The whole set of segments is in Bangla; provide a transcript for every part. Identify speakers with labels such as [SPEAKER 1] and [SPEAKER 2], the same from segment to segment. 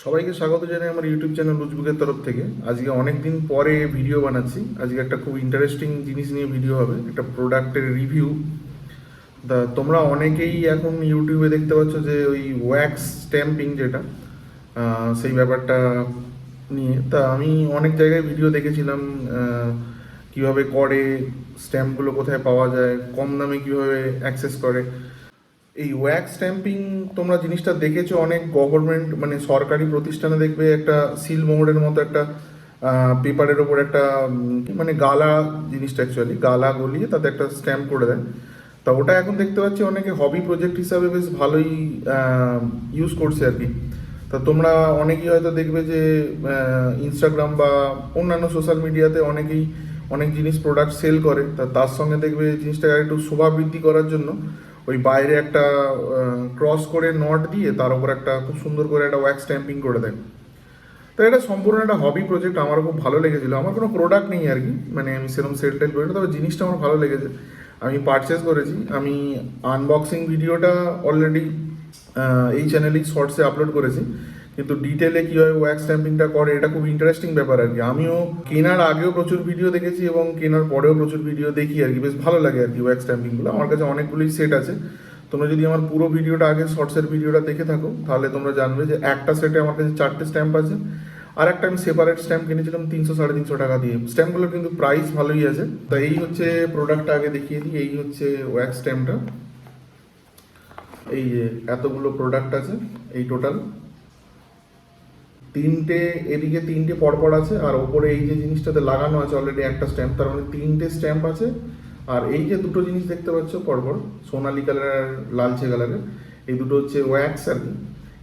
[SPEAKER 1] সবাইকে স্বাগত জানাই আমার ইউটিউব চ্যানেল লুজবুকের তরফ থেকে। আজকে অনেক দিন পরে ভিডিও বানাচ্ছি। আজকে একটা খুব ইন্টারেস্টিং জিনিস নিয়ে ভিডিও হবে, একটা প্রোডাক্টের রিভিউ। তোমরা অনেকেই এখন ইউটিউবে দেখতে পাচ্ছ যে ওই ওয়্যাক্স স্ট্যাম্পিং যেটা, সেই ব্যাপারটা নিয়ে। আমি অনেক জায়গায় ভিডিও দেখেছিলাম কিভাবে করে, স্ট্যাম্পগুলো কোথায় পাওয়া যায়, কম দামে কিভাবে অ্যাক্সেস করে। এই ওয়্যাক্স স্ট্যাম্পিং তোমরা জিনিসটা দেখেছো অনেক গভর্নমেন্ট মানে সরকারি প্রতিষ্ঠানে, দেখবে একটা সিল মোহরের মতো একটা পেপারের ওপর একটা মানে গালা, জিনিসটা অ্যাকচুয়ালি গালা গলিয়ে তাতে একটা স্ট্যাম্প করে দেয়। তা ওটা এখন দেখতে পাচ্ছি অনেকে হবি প্রজেক্ট হিসাবে বেশ ভালোই ইউজ করছে আর কি। তা তোমরা অনেকেই হয়তো দেখবে যে ইনস্টাগ্রাম বা অন্যান্য সোশ্যাল মিডিয়াতে অনেকেই অনেক জিনিস প্রোডাক্ট সেল করে। তার সঙ্গে দেখবে জিনিসটাকে একটু শোভা বৃদ্ধি করার জন্য ওই বাইরে একটা ক্রস করে নট দিয়ে তার উপর একটা খুব সুন্দর করে একটা ওয়্যাক্স স্ট্যাম্পিং করে দেয়। তো এটা সম্পূর্ণ একটা হবি প্রজেক্ট, আমারও খুব ভালো লেগেছিলো। আমার কোনো প্রোডাক্ট নেই আর কি, মানে আমি সেরকম সেল টেল করি না, তবে জিনিসটা আমার ভালো লেগেছে, আমি পারচেস করেছি। আমি আনবক্সিং ভিডিওটা অলরেডি এই চ্যানেলেই শর্টসে আপলোড করেছি, কিন্তু ডিটেলে কীভাবে ওয়্যাক্স স্ট্যাম্পিংটা করে এটা খুব ইন্টারেস্টিং ব্যাপার আর কি। আমিও কেনার আগেও প্রচুর ভিডিও দেখেছি এবং কেনার পরেও প্রচুর ভিডিও দেখি আর কি, বেশ ভালো লাগে আর কি ওয়্যাক্স স্ট্যাম্পিংগুলো। আমার কাছে অনেকগুলোই সেট আছে। তোমরা যদি আমার পুরো ভিডিওটা আগে শর্টসের ভিডিওটা দেখে থাকো তাহলে তোমরা জানবে যে একটা সেটে আমার কাছে 4টে স্ট্যাম্প আছে। আর একটা আমি সেপারেট স্ট্যাম্প কিনেছিলাম 300-350 টাকা দিয়ে। স্ট্যাম্পগুলোর কিন্তু প্রাইস ভালোই আছে। তো এই হচ্ছে প্রোডাক্টটা, আগে দেখিয়ে দিই। এই হচ্ছে ওয়্যাক্স স্ট্যাম্পটা, এই যে এতগুলো প্রোডাক্ট আছে, এই টোটাল তিনটে, এদিকে তিনটে পরপর আছে, আর ওপরে এই যে জিনিসটাতে লাগানো আছে অলরেডি একটা স্ট্যাম্প, তার মানে 3টে স্ট্যাম্প আছে। আর এই যে দুটো জিনিস দেখতে পাচ্ছ পরপর, সোনালি কালার আর লালচে কালারের, এই দুটো হচ্ছে ওয়্যাক্স আর কি।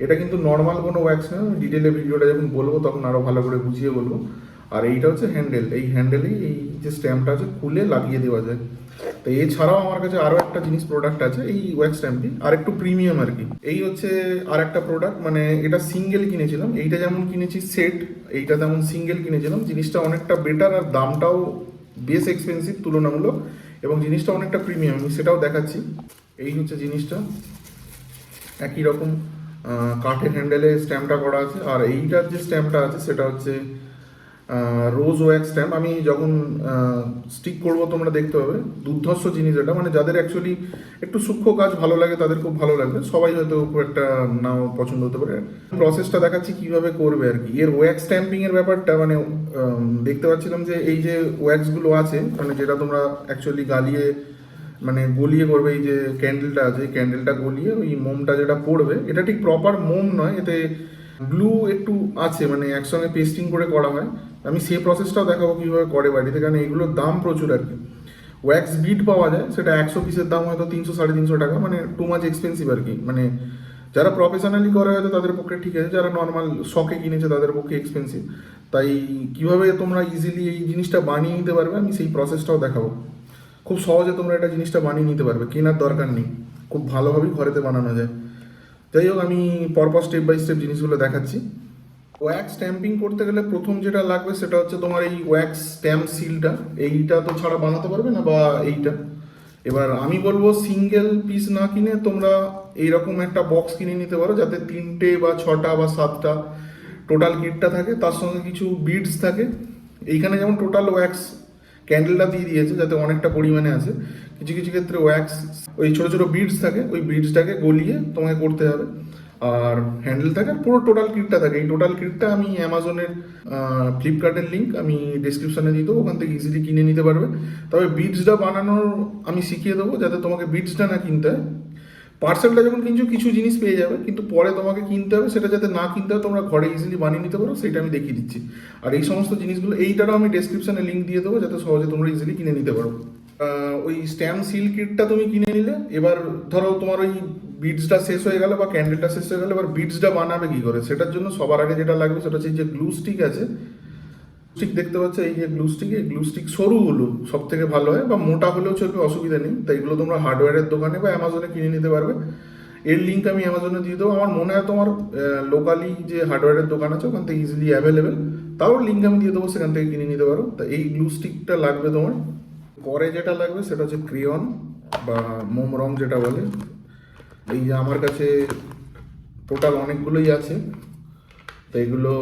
[SPEAKER 1] এটা কিন্তু নর্মাল কোনো ওয়্যাক্স না, আমি ডিটেলে ভিডিওটা যখন বলবো তখন আরও ভালো করে বুঝিয়ে বলবো। আর এইটা হচ্ছে হ্যান্ডেল, এই হ্যান্ডেলেই এই যে স্ট্যাম্পটা আছে খুলে লাগিয়ে দেওয়া যায়। তো এছাড়াও আমার কাছে আরও একটা জিনিস প্রোডাক্ট আছে এই ওয়্যাক্স স্ট্যাম্পটি, আর একটু প্রিমিয়াম আর কি। এই হচ্ছে আর একটা প্রোডাক্ট, মানে এটা সিঙ্গেল কিনেছিলাম। এইটা যেমন কিনেছি সেট, এইটা তেমন সিঙ্গেল কিনেছিলাম। জিনিসটা অনেকটা বেটার আর দামটাও বেশ এক্সপেন্সিভ তুলনামূলক, এবং জিনিসটা অনেকটা প্রিমিয়াম, আমি সেটাও দেখাচ্ছি। এই হচ্ছে জিনিসটা, একই রকম কাঠের হ্যান্ডেলে স্ট্যাম্পটা করা আছে। আর এইটার যে স্ট্যাম্পটা আছে সেটা হচ্ছে রোজ ওয়্যাক্স স্ট্যাম্প। আমি যখন স্টিক করব তোমরা দেখতে পাবে, দুর্ধর্ষ জিনিস এটা, মানে যাদের অ্যাকচুয়ালি একটু সূক্ষ্ম কাজ ভালো লাগে তাদের খুব ভালো লাগবে, সবাই হয়তো খুব একটা নাও পছন্দ হতে পারে। প্রসেসটা দেখাচ্ছি কিভাবে করবে আর কি। এর ওয়্যাক্স স্ট্যাম্পিং এর ব্যাপারটা মানে দেখতে পাচ্ছিলাম যে এই যে ওয়্যাক্সগুলো আছে, মানে যেটা তোমরা অ্যাকচুয়ালি গালিয়ে মানে গলিয়ে করবে, এই যে ক্যান্ডেলটা আছে, এই ক্যান্ডেলটা গলিয়ে ওই মোমটা যেটা পড়বে, এটা ঠিক প্রপার মোম নয়, এতে গ্লু একটু আছে, মানে একসঙ্গে পেস্টিং করে করা হয়। আমি সেই প্রসেসটাও দেখাবো কীভাবে করে বাড়িতে, কারণ এগুলোর দাম প্রচুর আর কি। ওয়্যাক্স বিট পাওয়া যায়, সেটা 100 পিসের দাম হয়তো 300-350 টাকা, মানে টু মাচ এক্সপেন্সিভ আর কি। মানে যারা প্রফেশনালি করে হয়তো তাদের পক্ষে ঠিক আছে, যারা নর্মাল শখে কিনেছে তাদের পক্ষে এক্সপেন্সিভ। তাই কীভাবে তোমরা ইজিলি এই জিনিসটা বানিয়ে নিতে পারবে আমি সেই প্রসেসটাও দেখাবো। খুব সহজে তোমরা এটা জিনিসটা বানিয়ে নিতে পারবে, কেনার দরকার নেই, খুব ভালোভাবেই ঘরেতে বানানো যায়। যাই হোক, আমি পরপর স্টেপ বাই স্টেপ জিনিসগুলো দেখাচ্ছি। ওয়্যাক্স স্ট্যাম্পিং করতে গেলে প্রথম যেটা লাগবে সেটা হচ্ছে তোমার এই ওয়্যাক্স স্ট্যাম্প সিলটা। এইটা তো ছাড়া বানাতে পারবে না, বা এইটা। এবার আমি বলবো সিঙ্গেল পিস না কিনে তোমরা এইরকম একটা বক্স কিনে নিতে পারো, যাতে 3টে বা 6টা বা 7টা টোটাল কিটটা থাকে, তার সঙ্গে কিছু বিডস থাকে। এইখানে যেমন টোটাল ওয়্যাক্স ক্যান্ডেলটা দিয়ে দিয়েছে যাতে অনেকটা পরিমাণে আছে। কিছু কিছু ক্ষেত্রে ওয়্যাক্স ওই ছোটো ছোটো বিডস থাকে, ওই বিডসটাকে গলিয়ে তোমাকে করতে হবে। আর হ্যান্ডেল থাকে, পুরো টোটাল কিটটা থাকে। এই টোটাল কিটটা আমি অ্যামাজনের ফ্লিপকার্টের লিঙ্ক আমি ডিসক্রিপশানে দিয়ে দেবো, ওখান থেকে ইজিলি কিনে নিতে পারবে। তবে বিডসটা বানানোর আমি শিখিয়ে দেবো, যাতে তোমাকে বিডসটা না কিনতে হয়। পার্সেলটা যখন কিনছো কিছু জিনিস পেয়ে যাবে, কিন্তু পরে তোমাকে কিনতে হবে, সেটা যাতে না কিনতে হয়, তোমরা ঘরে ইজিলি বানিয়ে নিতে পারো, সেটা আমি দেখিয়ে দিচ্ছি। আর এই সমস্ত জিনিসগুলো এইটারও আমি ডেসক্রিপশানে লিঙ্ক দিয়ে দেবো, যাতে সহজে তোমরা ইজিলি কিনে নিতে পারো। ওই স্ট্যাম্প সিল কিটটা তুমি কিনে নিলে, এবার ধরো তোমার ওই বিডসটা শেষ হয়ে গেল বা ক্যান্ডেলটা শেষ হয়ে গেলে, এবার বিডসটা বানাবে কী করে, সেটার জন্য সবার আগে যেটা লাগবে সেটা হচ্ছে যে গ্লু স্টিক আছে। স্টিক দেখতে পাচ্ছ, এই যে গ্লু স্টিক, এই গ্লু স্টিক সরুগুলো সব থেকে ভালো হয়, বা মোটা হলেও চলবে, অসুবিধা নেই। তাই এগুলো তোমরা হার্ডওয়্যারের দোকানে বা অ্যামাজনে কিনে নিতে পারবে। এর লিঙ্ক আমি অ্যামাজনে দিয়ে দেবো। আমার মনে হয় তোমার লোকালি যে হার্ডওয়্যারের দোকান আছে ওখান থেকে ইজিলি অ্যাভেলেবেল, তাও লিঙ্ক আমি দিয়ে দেবো, সেখান থেকে কিনে নিতে পারো। তা এই গ্লু স্টিকটা লাগবে তোমার। পরে যেটা লাগবে সেটা হচ্ছে ক্রেয়ন বা মোম রং যেটা বলে। এই যে আমার কাছে টোটাল অনেকগুলোই আছে, তো এগুলো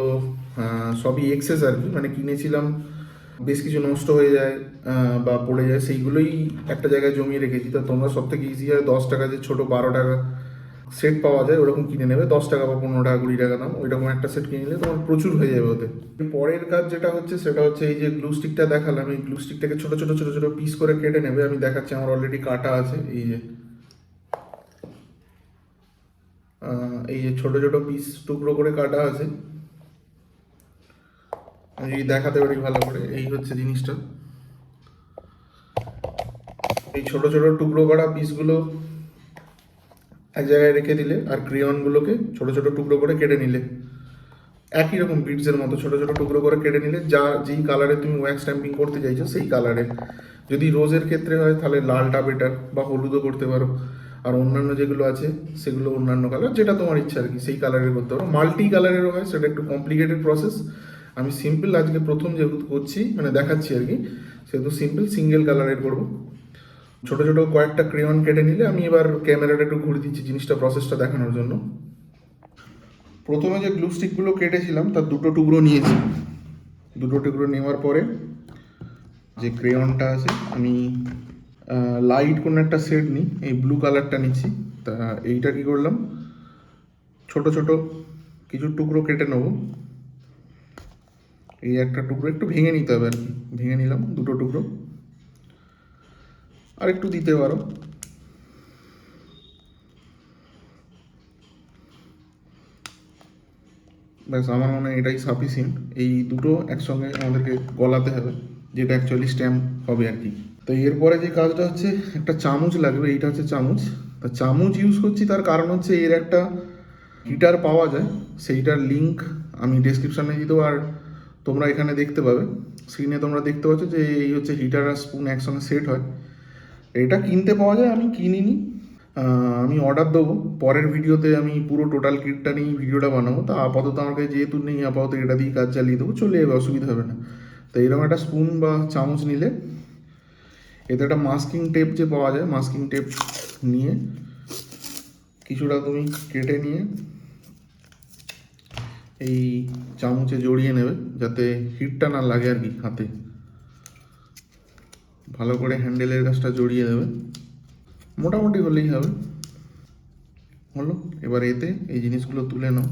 [SPEAKER 1] সবই এক্সেস আর কি, মানে কিনেছিলাম বেশ কিছু নষ্ট হয়ে যায় বা পড়ে যায়, সেইগুলোই একটা জায়গায় জমিয়ে রেখেছি। তো তোমরা সব থেকে ইজি হয় 10 টাকা যে ছোটো 12 টাকা সেট পাওয়া যায় ওরকম কিনে নেবে, 10 টাকা বা 15 টাকা 20 টাকা দাম, ওইরকম একটা সেট কিনে নিলে তোমার প্রচুর হয়ে যাবে ওতে। পরের কাজ যেটা হচ্ছে সেটা হচ্ছে এই যে গ্লু স্টিকটা দেখালাম, এই গ্লু স্টিকটাকে ছোটো ছোটো ছোটো ছোটো পিস করে কেটে নেবে। আমি দেখাচ্ছি, আমার অলরেডি কাটা আছে। এই যে ছোটো ছোটো পিস টুকরো করে কাটা আছে, আমি যদি দেখাতে পারি ভালো করে, এই হচ্ছে জিনিসটা। এই ছোট ছোট টুকরো করা পিসগুলো এক জায়গায় রেখে দিলে, আর ক্রেয়নগুলোকে ছোট ছোট টুকরো করে কেটে নিলে, একই রকম বিটসের মতো ছোট ছোট টুকরো করে কেটে নিলে, যেই কালারে তুমি ওয়্যাক্স স্ট্যাম্পিং করতে চাইছো সেই কালারে। যদি রোজের ক্ষেত্রে হয় তাহলে লালটা বেটার, বা হলুদও করতে পারো। আর অন্যান্য যেগুলো আছে সেগুলো অন্যান্য কালার, যেটা তোমার ইচ্ছা আর কি, সেই কালারের করতে পারো। মাল্টি কালারেরও হয়, সেটা একটু কমপ্লিকেটেড প্রসেস। আমি সিম্পল আজকে প্রথম যেহেতু করছি, মানে দেখাচ্ছি আর কি, সেহেতু সিম্পল সিঙ্গেল কালারের করবো। ছোট ছোট কয়েকটা ক্রেয়ন কেটে নিলে, আমি এবার ক্যামেরাটা একটু ঘুরে দিচ্ছি জিনিসটা, প্রসেসটা দেখানোর জন্য। প্রথমে যে গ্লু স্টিকগুলো কেটেছিলাম তার দুটো টুকরো নিয়েছি। দুটো টুকরো নেওয়ার পরে যে ক্রেয়নটা আছে, আমি লাইট কোনো একটা শেড নিই, এই ব্লু কালারটা নিচ্ছি। তা এইটা কী করলাম, ছোট ছোট কিছু টুকরো কেটে নেবো। এই একটা টুকরো একটু ভেঙে নিতে হবে আর কি, ভেঙে নিলাম দুটো টুকরো। আর একটু দিতে পারো। ব্যাস, আমার মনে হয় এটাই সাফিসিয়েন্ট। এই দুটো একসঙ্গে আমাদেরকে গলাতে হবে, যেটা অ্যাকচুয়ালি স্ট্যাম্প হবে আর কি। তো এরপরে যে কাজটা হচ্ছে, একটা চামচ লাগবে। এইটা হচ্ছে চামচ। তা চামচ ইউজ করছি তার কারণ হচ্ছে, এর একটা হিটার পাওয়া যায়, সেইটার লিঙ্ক আমি ডেসক্রিপশানে দিয়ে দেবো। আর তোমরা এখানে দেখতে পাবে, স্ক্রিনে তোমরা দেখতে পাচ্ছ যে এই হচ্ছে হিটার আর স্পুন একসঙ্গে সেট হয়। এটা কিনতে পাওয়া যায়, আমি কিনিনি। আমি অর্ডার দেবো পরের ভিডিওতে, আমি পুরো টোটাল কিটটা নিয়ে ভিডিওটা বানাবো। তা আপাতত আমাকে যেহেতু নেই, আপাতত এটা দিয়ে কাজ চালিয়ে দেবো, চলে যাবে, অসুবিধা হবে না। তো এরকম একটা স্পুন বা চামচ নিলে, এতে একটা মাস্কিং টেপ যে পাওয়া যায়, মাস্কিং টেপ নিয়ে কিছুটা তুমি কেটে নিয়ে এই চামচে জড়িয়ে নেবে, যাতে হিটটা না লাগে আর কি হাতে। ভালো করে হ্যান্ডেলের কাছটা জড়িয়ে দেবে, মোটামুটি হলেই হবে। হলো, এবার এতে এই জিনিসগুলো তুলে নাও।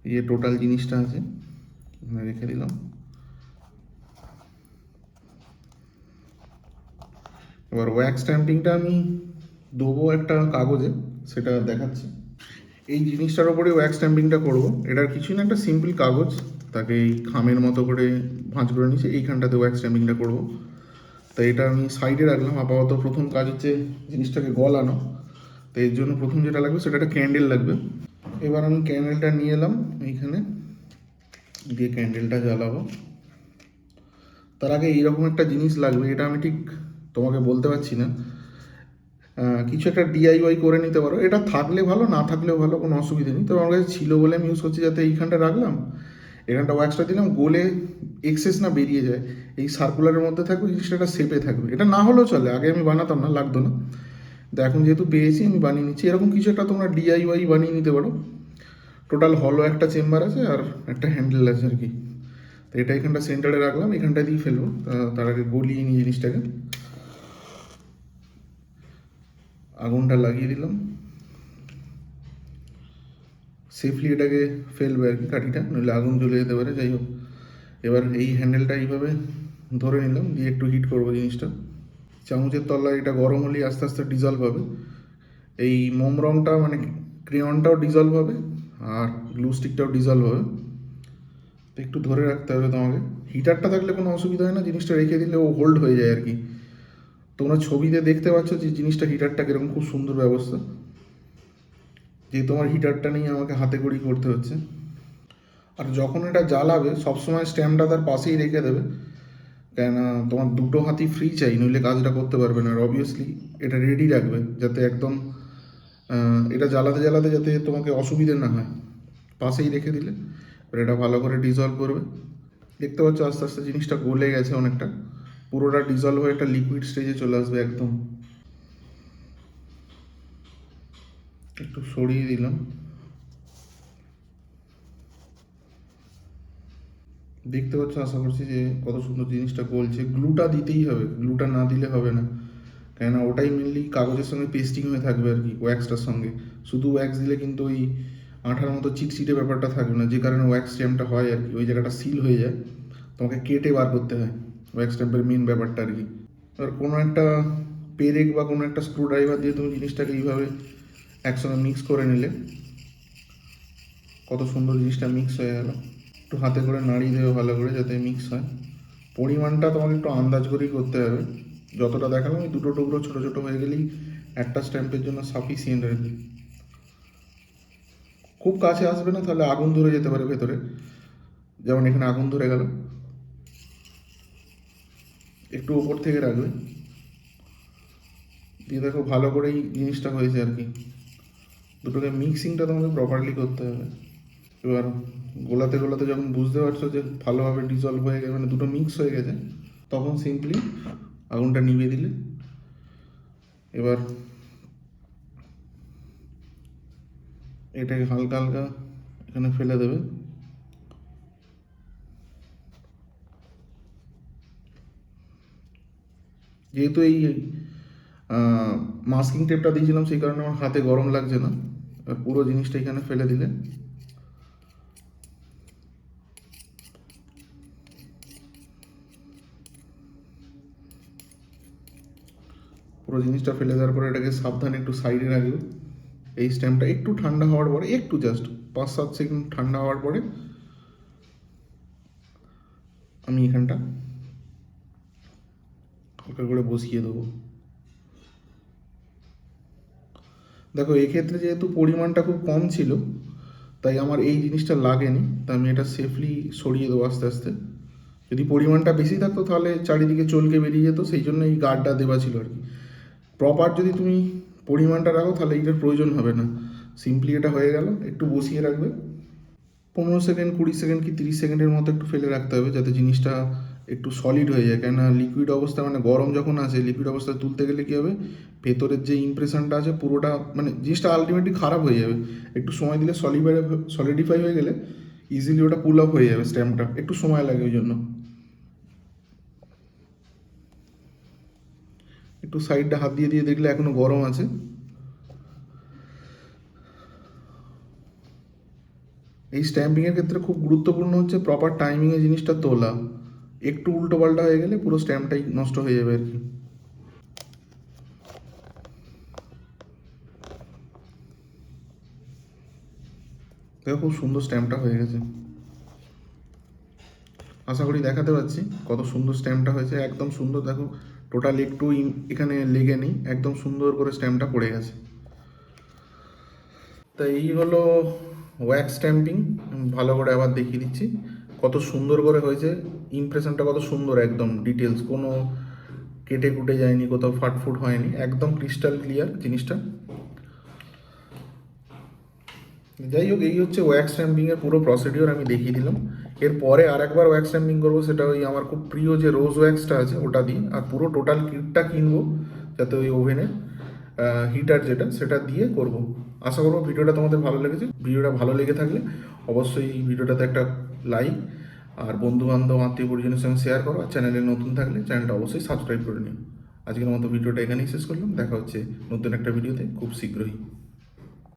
[SPEAKER 1] এই যে টোটাল জিনিসটা আছে এখানে রেখে দিলাম। এবার ওয়্যাক্স স্ট্যাম্পিংটা আমি দেবো একটা কাগজে, সেটা দেখাচ্ছি। এই জিনিসটার ওপরে ওয়্যাক্স স্ট্যাম্পিংটা করবো। এটার কিছুই না, একটা সিম্পল কাগজ, তাকে এই খামের মতো করে ভাঁজ করে নিচ্ছি, এইখানটাতে ওয়্যাক্স স্ট্যাম্পিংটা করবো। তো এটা আমি সাইডে রাখলাম আপাতত। প্রথম কাজ হচ্ছে জিনিসটাকে গলানো। তো এর জন্য প্রথম যেটা লাগবে সেটা একটা ক্যান্ডেল লাগবে। এবার আমি ক্যান্ডেলটা নিয়ে এলাম এইখানে, দিয়ে ক্যান্ডেলটা জ্বালাবো। তার আগে এইরকম একটা জিনিস লাগবে, এটা আমি ঠিক তোমাকে বলতে পারছি না। কিছু একটা ডিআইওয়াই করে নিতে পারো, এটা থাকলে ভালো, না থাকলেও ভালো, কোনো অসুবিধা নেই। তবে আমার কাছে ছিল বলে আমি ইউজ করছি, যাতে এইখানটা রাখলাম, এখানটা ওয়্যাক্সটা দিলাম, গোলে এক্সেস না বেরিয়ে যায়, এই সার্কুলারের মধ্যে থাকবে, জিনিসটা একটা শেপে থাকবে। এটা না হলেও চলে, আগে আমি বানাতাম না, লাগতো না। তো এখন যেহেতু পেয়েছি আমি বানিয়ে নিচ্ছি। এরকম কিছু একটা তোমরা ডিআইওয়াই বানিয়ে নিতে পারো। টোটাল হলো একটা চেম্বার আছে আর একটা হ্যান্ডেল আছে আর কি। তো এটা এখানটা সেন্টারে রাখলাম, এখানটা দিয়ে ফেলবো। তার আগে গলিয়ে নিই জিনিসটাকে। আগুনটা লাগিয়ে দিলাম, সেফলি এটাকে ফেলবে আর কি কাঠিটা, নইলে আগুন জ্বলে যেতে পারে। যাই হোক, এবার এই হ্যান্ডেলটা এইভাবে ধরে নিলাম, দিয়ে একটু হিট করবো জিনিসটা। চামচের তলায় এটা গরম হলেই আস্তে আস্তে ডিজলভ হবে। এই মোম রঙটা মানে ক্রেয়নটাও ডিজলভ হবে, আর গ্লু স্টিকটাও ডিজলভ হবে। তো একটু ধরে রাখতে হবে তোমাকে। হিটারটা থাকলে কোনো অসুবিধা হয় না, জিনিসটা রেখে দিলে ও হোল্ড হয়ে যায় আর কি। তোমরা ছবিতে দেখতে পাচ্ছ যে জিনিসটা, হিটারটা কীরকম খুব সুন্দর ব্যবস্থা। যে তোমার হিটারটা নিয়ে আমাকে হাতে করেই করতে হচ্ছে। আর যখন এটা জ্বালাবে সবসময় স্ট্যাম্পটা তার পাশেই রেখে দেবে, কেননা তোমার দুটো হাতই ফ্রি চাই, নইলে কাজটা করতে পারবে না। আর অবভিয়াসলি এটা রেডি রাখবে, যাতে একদম এটা জ্বালাতে জ্বালাতে যাতে তোমাকে অসুবিধে না হয়। পাশেই রেখে দিলে এবার এটা ভালো করে ডিজলভ করবে। দেখতে পাচ্ছ আস্তে আস্তে জিনিসটা গলে গেছে অনেকটা, পুরোটা ডিজলভ হয়ে একটা লিকুইড স্টেজে চলে আসবে একদম। একটু সরিয়ে দিলাম। দেখতে পাচ্ছ আশা করছি যে কত সুন্দর জিনিসটা গলছে। গ্লুটা দিতেই হবে, গ্লুটা না দিলে হবে না, কেননা ওটাই মেনলি কাগজের সঙ্গে পেস্টিং হয়ে থাকবে আর কি, ওয়্যাক্সটার সঙ্গে। শুধু ওয়্যাক্স দিলে কিন্তু ওই আঠার মতো চিটচিটে ব্যাপারটা থাকবে না, যে কারণে ওয়্যাক্স স্ট্যাম্পটা হয় আর কি, ওই জায়গাটা সিল হয়ে যায়, তোমাকে কেটে বার করতে হয় ওয়্যাক্স স্ট্যাম্পের মেন ব্যাপারটা আর কি। আর কোনো একটা পেরেক বা কোনো একটা স্ক্রু ড্রাইভার দিয়ে তুমি জিনিসটাকে এইভাবে একসঙ্গে মিক্স করে নিলে কত সুন্দর জিনিসটা মিক্স হয়ে গেল। একটু হাতে করে নাড়িয়ে দেবে ভালো করে যাতে মিক্স হয়। পরিমাণটা তোমাকে একটু আন্দাজ করেই করতে হবে, যতটা দেখালাম ওই দুটো টুকরো ছোটো ছোটো হয়ে গেলেই একটা স্ট্যাম্পের জন্য সাফিসিয়েন্ট আর কি। খুব কাছে আসবে না, তাহলে আগুন ধরে যেতে পারে ভেতরে, যেমন এখানে আগুন ধরে গেল। একটু ওপর থেকে রাখবে, দিয়ে দেখো ভালো করেই জিনিসটা হয়েছে আর কি। দুটোকে মিক্সিংটা তোমাকে প্রপারলি করতে হবে। এবার গোলাতে গোলাতে যখন বুঝতে পারছো যে ভালোভাবে ডিজলভ হয়ে গেছে, মানে দুটো মিক্স হয়ে গেছে, তখন সিম্পলি আগুনটা নিভিয়ে দিলে। এবার এটাকে হালকা হালকা এখানে ফেলে দেবে। যেহেতু এই মাস্কিং টেপটা দিয়েছিলাম, সেই কারণে আমার হাতে গরম লাগছে না। এবার পুরো জিনিসটা এখানে ফেলে দিলে, পুরো জিনিসটা ফেলে দেওয়ার পরে এটাকে সাবধানে একটু সাইডে রাখবে। এই স্ট্যাম্পটা একটু ঠান্ডা হওয়ার পরে, একটু জাস্ট 5-7 সেকেন্ড ঠান্ডা হওয়ার পরে আমি এখানটা হালকা করে বসিয়ে দেবো। দেখো এক্ষেত্রে যেহেতু পরিমাণটা খুব কম ছিল, তাই আমার এই জিনিসটা লাগেনি, তাই আমি এটা সেফলি সরিয়ে দেবো আস্তে আস্তে। যদি পরিমাণটা বেশি থাকতো তাহলে চারিদিকে চলকে বেরিয়ে যেত, সেই জন্য এই গার্ডটা দেওয়া ছিল আর কি। প্রপার যদি তুমি পরিমাণটা রাখো তাহলে এইটার প্রয়োজন হবে না, সিম্পলি এটা হয়ে গেল। একটু বসিয়ে রাখবে 15 সেকেন্ড, 20 সেকেন্ড কি 30 সেকেন্ডের মতো একটু ফেলে রাখতে হবে, যাতে জিনিসটা একটু সলিড হয়ে যায়। কেননা লিকুইড অবস্থা মানে গরম যখন আসে, লিকুইড অবস্থায় তুলতে গেলে কী হবে, ভেতরের যে ইমপ্রেশনটা আছে পুরোটা মানে জিনিসটা আলটিমেটলি খারাপ হয়ে যাবে। একটু সময় দিলে সলিডিফাই হয়ে গেলে ইজিলি ওটা পুল আপ হয়ে যাবে স্ট্যাম্পটা, একটু সময় লাগে ওই জন্য। একটু সাইডটা হাত দিয়ে দিয়ে দেখলে এখনো গরম আছে। এই স্ট্যাম্পিংয়ের ক্ষেত্রে খুব গুরুত্বপূর্ণ হচ্ছে প্রপার টাইমিংয়ে জিনিসটা তোলা। একটু উল্টো পাল্টা হয়ে গেলে পুরো স্ট্যাম্পটাই নষ্ট হয়ে যাবে আর কি। দেখো খুব সুন্দর স্ট্যাম্পটা হয়ে গেছে, আশা করি দেখাতে পাচ্ছি কত সুন্দর স্ট্যাম্পটা হয়েছে। একদম সুন্দর, দেখো টোটাল একটু এখানে লেগে নেই, একদম সুন্দর করে স্ট্যাম্পটা পড়ে গেছে। তা এই হলো ওয়্যাক্স স্ট্যাম্পিং। ভালো করে আবার দেখিয়ে দিচ্ছি কত সুন্দর করে হয়েছে। ইমপ্রেশনটা কত সুন্দর, একদম ডিটেলস, কোনো কেটে কুটে যায়নি, কোথাও ফাটফুট হয়নি, একদম ক্রিস্টাল ক্লিয়ার জিনিসটা। যাই হোক, এই হচ্ছে ওয়্যাক্স স্ট্যাম্পিংয়ের পুরো প্রসিডিওর আমি দেখিয়ে দিলাম। এরপরে আর একবার ওয়্যাক্স স্ট্যাম্পিং করবো, সেটা ওই আমার খুব প্রিয় যে রোজ ওয়্যাক্সটা আছে ওটা দিয়ে, আর পুরো টোটাল কিটটা কিনবো, যাতে ওই ওভেনের হিটার যেটা সেটা দিয়ে করব। আশা করবো ভিডিওটা তোমাদের ভালো লেগেছে। ভিডিওটা ভালো লেগে থাকলে অবশ্যই এই ভিডিওটাতে একটা লাইক, আর বন্ধু বান্ধব আত্মীয় পরিজনের সঙ্গে শেয়ার করো। আর চ্যানেলে নতুন থাকলে চ্যানেলটা অবশ্যই সাবস্ক্রাইব করে নিও। আজকের মতো ভিডিওটা এখানেই শেষ করলাম, দেখা হচ্ছে নতুন একটা ভিডিওতে খুব শীঘ্রই।